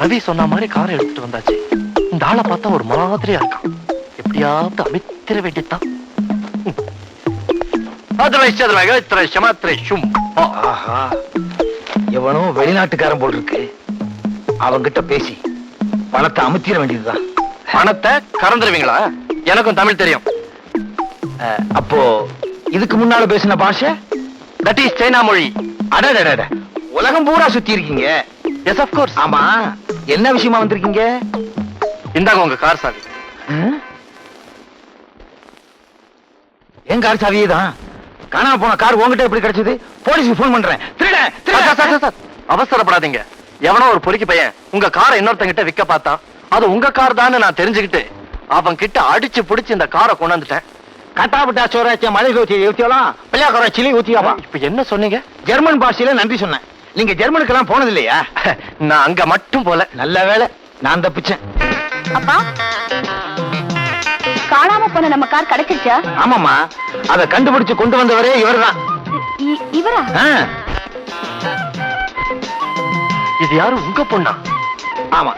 ரவி சொன்ன மாதிரி காரை எடுத்துட்டு வந்தாச்சு. இந்த ஆளை பார்த்தா ஒரு மாதிரியா இருக்கான். எப்படியாவது அமைத்திர வேண்டியதான். எவனோ வெளிநாட்டுக்காரன் போல் இருக்கு. அவங்கிட்ட பேசி பணத்தை அமுத்திர வேண்டியதுதான். பணத்தை கறந்துருவீங்களா? எனக்கும் தமிழ் தெரியும். அப்போ இதுக்கு முன்னால பேசின பாஷை தட் இஸ் சைனா மொழி. அடடட, உலகம் பூரா சுத்தி இருக்கீங்க. Yes of course. ஆமா, என்ன விஷயமா வந்திருக்கீங்க? இந்தாங்க உங்க கார் சாவி. என் கார் சாவியே தான். காணாம போன கார் உங்ககிட்ட எப்படி கிடைச்சது? போலீஸுக்கு ஃபோன் பண்றேன். அவசரப்படாதீங்க. எவனோ ஒரு பொறுக்கி பையன் உங்க காரை இன்னொருத்தங்கிட்ட விற்க பார்த்தா அது உங்க கார் தான் நான் தெரிஞ்சுக்கிட்டு அவன் கிட்ட அடிச்சு புடிச்சு இந்த காரை கொண்டு வந்துட்டேன். கட்டாபட்டா சோராச்ச மலை ஊத்தியலாம், பிள்ளையாக்கோர சிலி ஊத்தியாவா? இப்ப என்ன சொன்னீங்க? ஜெர்மன் பாஷையில நன்றி சொன்னேன். நீங்க ஜெர்மனுக்கெல்லாம் போனது இல்லையா? நான் அங்க மட்டும் போல. நல்ல வேலை, நான் தப்பிச்சேன். அப்பா, காணாம போன நம்ம கார் கிடைச்சிருச்சா? ஆமாமா, அத கண்டுபிடிச்சு கொண்டு வந்தவரே இவர்தான். இவரா? இது யாரு, உங்க பொண்ணா? ஆமா.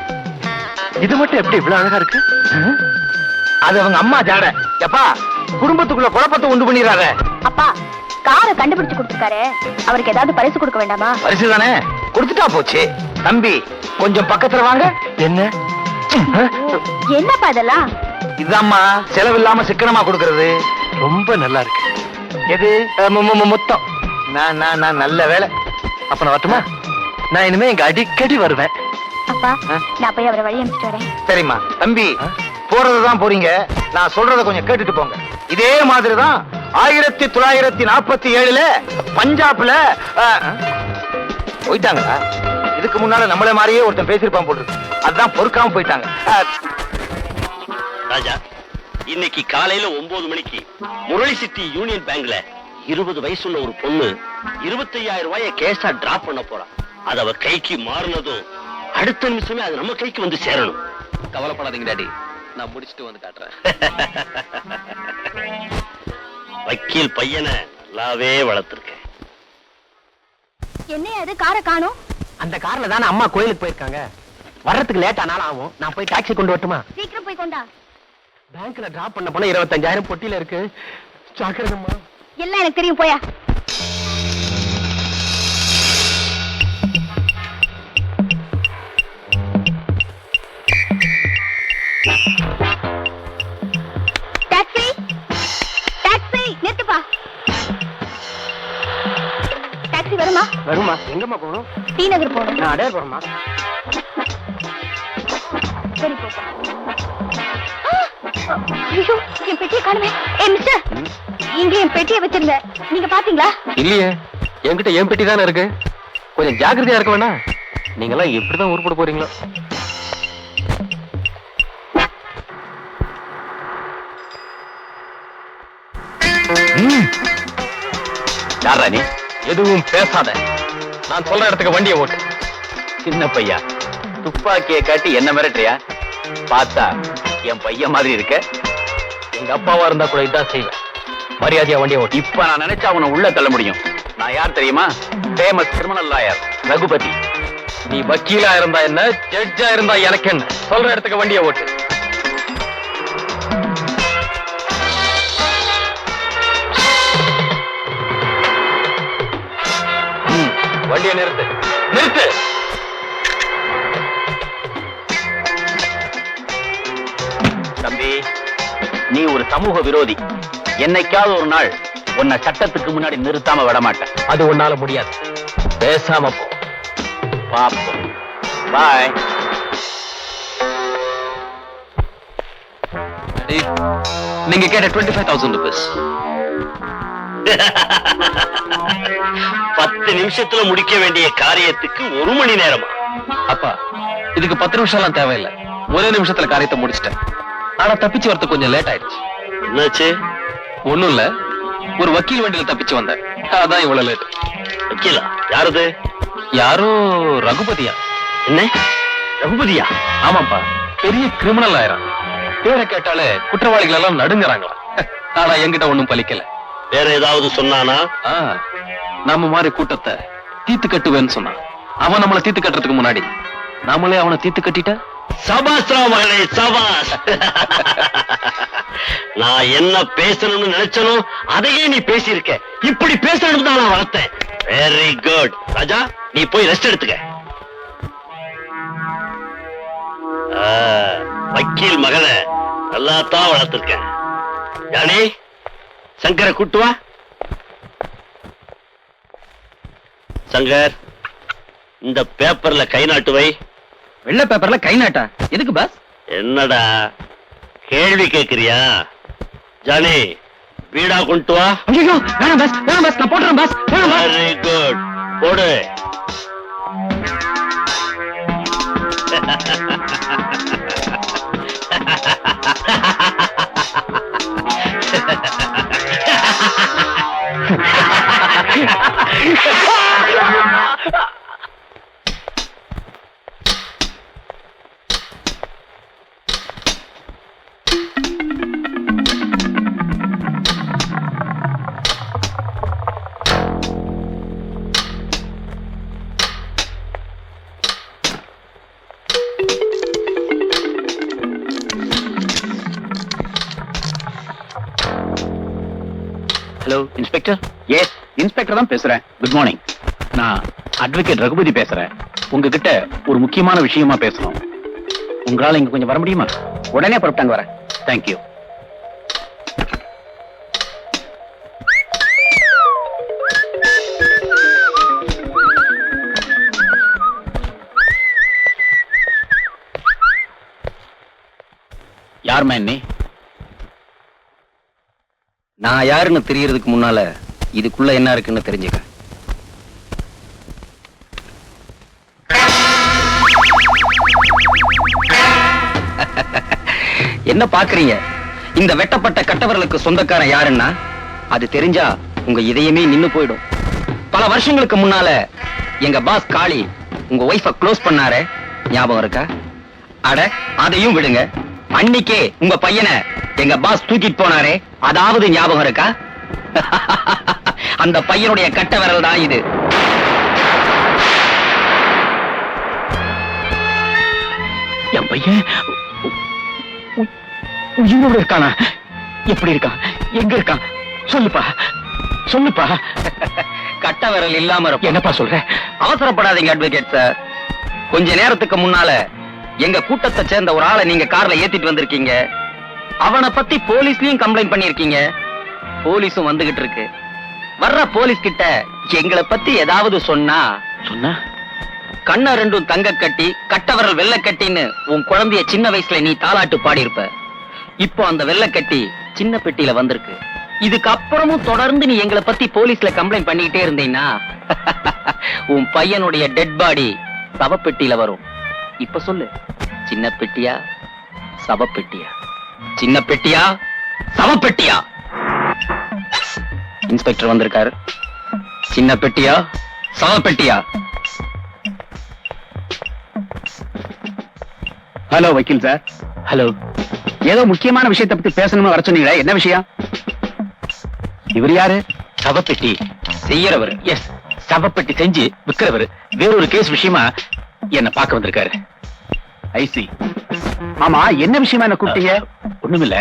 இது மட்டும் எப்படி இவ்வளவு அழகா இருக்கு? அது அவங்க அம்மா ஜாட. எப்பா, குடும்பத்துக்குள்ள குழப்பத்தை உண்டு பண்ணிடுறாரு. அப்பா, காரை கண்டுபிடிச்சு கொடுத்துருக்காரு, அவருக்கு ஏதாவது பரிசு கொடுக்க வேண்டாமா? பரிசு தானே, கொடுத்துட்டா போச்சு. தம்பி, கொஞ்சம் பக்கத்துல வாங்க. என்ன என்னப்பா இதெல்லாம்? இதாம்மா செலவில்லாம சிக்கனமா கொடுக்கறது. ரொம்ப நல்லா இருக்கு. எது? மொத்தம். நான் நல்ல வேலை. அப்ப நான் வரட்டுமா? நான் இனிமே இங்க அடிக்கடி வருவேன். அப்பா, நான் போய் அவரை வழி அனுப்பிச்சிட்டு வரேன். சரிம்மா. தம்பி, போறதுதான் போறீங்க, நான் சொல்றத கொஞ்சம் கேட்டுட்டு போங்க. இதே மாதிரிதான் 1947 பஞ்சாப்ல போயிட்டாங்களா? இதுக்கு முன்னால நம்மள மாதிரியே ஒருத்தன் பேசிருப்பான் போட்டு, அதுதான் பொறுக்காம போயிட்டாங்க. ராஜா, இன்னைக்கு காலையில 9 மணிக்கு முரளி சிட்டி யூனியன் பேங்க்ல 20 வயசுள்ள ஒரு பொண்ணு 25,000 ரூபாயை கேஷா டிராப் பண்ண போறா. அது அவ கைக்கு மாறினதும் அடுத்த நிமிஷமே அது நம்ம கைக்கு வந்து சேரணும். கவலைப்படாதீங்க டாடி, நான் முடிச்சுட்டு வந்து காட்டுறேன். வக்கீல் பையனை நல்லாவே வளர்த்திருக்கேன். என்ன அது, காரை காணோம்? அந்த கார்ல தானே அம்மா கோயிலுக்கு போயிருக்காங்க. வர்றதுக்கு லேட் ஆனாலும் ஆகும். நான் போய் டாக்ஸி கொண்டு வரட்டுமா? சீக்கிரம் போய் கொண்டா. பேங்க்ல டிராப் பண்ண போனா 25,000 பொட்டியில இருக்கு. ஜாக்கிரதைம்மா. எல்லாம் எனக்கு தெரியும், போயா. Taxi, taxi, நிறுத்துப்பா. டாக்ஸி வருமா? வருமா? எங்கம்மா போகணும்? டி நகர் போகணும். நான் அடையார் போறேம்மா. சரி, போப்பா. ஐயோ, என் பெட்டியை காணுமே. மிஸ்டர், இங்க என் பெட்டியை வச்சிருந்தேன், நீங்க பாத்தீங்களா? இல்லையே, என்கிட்ட என் பெட்டி தானே இருக்கு. கொஞ்சம் ஜாக்கிரதையா இருக்க வேணா? நீங்க எல்லாம் எப்படிதான் உருப்பட போறீங்களோ? யாரா நீ? எதுவும் பேசாத. நான் சொல்ற இடத்துக்கு வண்டியை ஓட்டு. சின்ன பையா, துப்பாக்கியை காட்டி என்ன மிரட்டுறியா? பார்த்தா என் பையன் மாதிரி இருக்க. எங்க அப்பாவா இருந்தா கூட இதான் செய்வேன். மரியாதையா வண்டியை ஓட்டு. இப்ப நான் நினைச்சா அவனை உள்ள தள்ள முடியும். நான் யார் தெரியுமா? Famous criminal lawyer Raghupathi. நீ வக்கீலா இருந்தா என்ன, ஜட்ஜா இருந்தா எனக்கு என்ன? சொல்ற இடத்துக்கு வண்டியை ஓட்டு. வண்டியை நிறுத்து, நிறுத்து. தம்பி, நீ ஒரு சமூக விரோதி. என்னைக்காவது ஒரு நாள் உன்னை சட்டத்துக்கு முன்னாடி நிறுத்தாம விட மாட்டேன். அது உன்னால முடியாது. பேசாம போ. பாப்போம். பாய். நீங்க கேட்ட 25,000 rupees. 10 நிமிஷத்துல முடிக்க வேண்டிய காரியத்துக்கு 1 மணி நேரமா? அப்பா, இதுக்கு 10 நிமிஷம்லாம் தேவையில்லை. ஒரே நிமிஷத்துல காரியத்தை முடிச்சிட்டேன். ஆனா தப்பிச்சு வரது கொஞ்சம் லேட் ஆயிடுச்சு. என்னாச்சு? ஒண்ணும் இல்ல, ஒரு வக்கீல் வண்டியில தப்பிச்சு வந்தேன். அதான் இவ்வளவு லேட். வக்கீலா? யாரது? யாரோ ரகுபதியா? என்ன ரகுபதியா? ஆமாப்பா, பெரிய கிரிமினல் ஆயிரம். பேரை கேட்டாலே குற்றவாளிகள் எல்லாம் நடுங்குறாங்களா. ஆனா என்கிட்ட ஒண்ணும் பலிக்கல. வேற ஏதாவது சொன்னானா? நம்ம மாதிரி கூட்டத்தை தீத்து கட்டுவேன்னு சொன்னான். அவன் நம்மளை தீத்து கட்டுறதுக்கு முன்னாடி நாமளே அவனை தீர்த்து கட்டிட்ட. சபாஸ்ரா மகளே, சபாஸ். நான் என்ன பேசணும்னு நினைச்சனோ அதையே நீ பேசியிருக்க. இப்படி பேசணும் தான் நான் வளர்த்தேன். Very good. ராஜா, நீ போய் ரெஸ்ட் எடுத்துக்க. வக்கீல் மகனை நல்லா தான் வளர்த்திருக்கேன். ஜானி, சங்கரை கூட்டு வா. சங்கர், இந்த பேப்பர்ல கை நாட்டு வை. வெள்ளை பேப்பர்ல கை நாட்டா? எதுக்கு பாஸ்? என்னடா கேள்வி கேக்குறியா? ஜானி, வீடா கொண்டு வா. ஐயோ, வேணாம் பாஸ், வேணாம் பாஸ், நான் போடுறேன் பாஸ். வெரி குட், போடு. Hello inspector. எஸ், இன்ஸ்பெக்டர் தான் பேசுறேன். Good morning. நான் அட்வொகேட் ரகுபதி பேசுறேன். உங்ககிட்ட ஒரு முக்கியமான விஷயமா பேசணும். உங்களால இங்க கொஞ்சம் வர முடியுமா? உடனே புறப்பட்டாங்க, வரேன். தேங்க்யூ. யார் மேன் நீ? நான் யாருன்னு தெரியறதுக்கு முன்னால இதுக்குள்ள என்ன இருக்குன்னு தெரிஞ்சுக்க. என்ன பாக்குறீங்க? இந்த வெட்டப்பட்ட கட்டவர்களுக்கு சொந்தக்காரன் யாருன்னா அது தெரிஞ்சா உங்க இதயமே நின்னு போயிடும். பல வருஷங்களுக்கு முன்னால எங்க பாஸ் காளி உங்க ஒய்ஃப க்ளோஸ் பண்ணாரே, ஞாபகம் இருக்கா? அட, அதையும் விடுங்க. அன்னைக்கே உங்க பையனை எங்க பாஸ் தூக்கிட்டு போனாரே, அதாவது ஞாபகம் இருக்கா? அந்த பையனுடைய கட்ட விரல் தான் இது. என் பையன் உயிரோட இருக்கானா? எப்படி இருக்கான்? எங்க இருக்கான்? சொல்லுப்பா, சொல்லுப்பா. கட்ட விரல் இல்லாம இருப்பான். என்னப்பா சொல்ற? அவசரப்படாதீங்க அட்வொகேட் சார். கொஞ்ச நேரத்துக்கு முன்னால எங்க கூட்டத்தை சேர்ந்த ஒரு ஆளை நீங்க கார்ல ஏத்திட்டு வந்திருக்கீங்க. அவனை பத்தி போலீஸ்லயும் கம்ப்ளைண்ட் பண்ணிருக்கீங்க. போலீஸும் வந்துகிட்டு இருக்கு. வர்ற போலீஸ் கிட்ட எங்களை பத்தி ஏதாவது சொன்னா கண்ண ரெண்டும் தங்க கட்டி கட்ட விரல் வெள்ளை கட்டின்னு உன் குழந்தைய சின்ன வயசுல நீ தாலாட்டு பாடி இருப்ப. இப்போ அந்த வெள்ளை கட்டி சின்ன பெட்டியில வந்திருக்கு. இதுக்கு அப்புறமும் தொடர்ந்து நீ எங்களை பத்தி போலீஸ்ல கம்ப்ளைண்ட் பண்ணிக்கிட்டே இருந்தீங்கன்னா உன் பையனுடைய டெட் பாடி சவப்பெட்டியில வரும். இப்ப சொல்லு, சின்ன பெட்டியா சவப்பெட்டியா? சின்ன பெட்டியா சவப்பெட்டியா? இன்ஸ்பெக்டர் வந்திருக்காரு. சின்ன பெட்டியா சவப்பெட்டியா? ஹலோ வக்கீல் சார். ஹலோ. ஏதோ முக்கியமான விஷயத்தை பத்தி பேசணும்னு வர சொன்னீங்களே, என்ன விஷயம்? இவர் யாரு? சவப்பெட்டி செய்யறவர். எஸ், சவப்பெட்டி செஞ்சு விக்கிறவர். வேறொரு கேஸ் விஷயமா என்ன பார்க்க வந்திருக்காரு. ஐசி. ஆமா, என்ன விஷயமா என்ன கூப்பிட்டீங்க? ஒண்ணுமில்ல,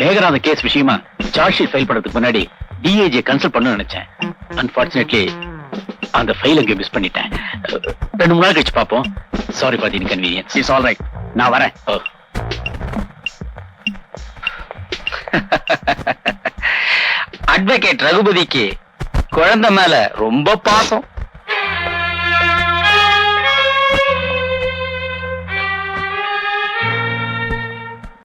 மேகநாத கேஸ் விஷயமா சார்ஜ் ஷீட் ஃபைல் பண்றதுக்கு முன்னாடி டிஏஜி கன்சல்ட் பண்ண நினைச்சேன். அன்பார்ச்சுனேட்லி அந்த ஃபைல் அங்கே மிஸ் பண்ணிட்டேன். 2-3 நாள் கழிச்சு பார்ப்போம். Sorry for the inconvenience. It's all right. நான் வரேன். அட்வொகேட் ரகுபதிக்கு குழந்தை மேல ரொம்ப பாசம்.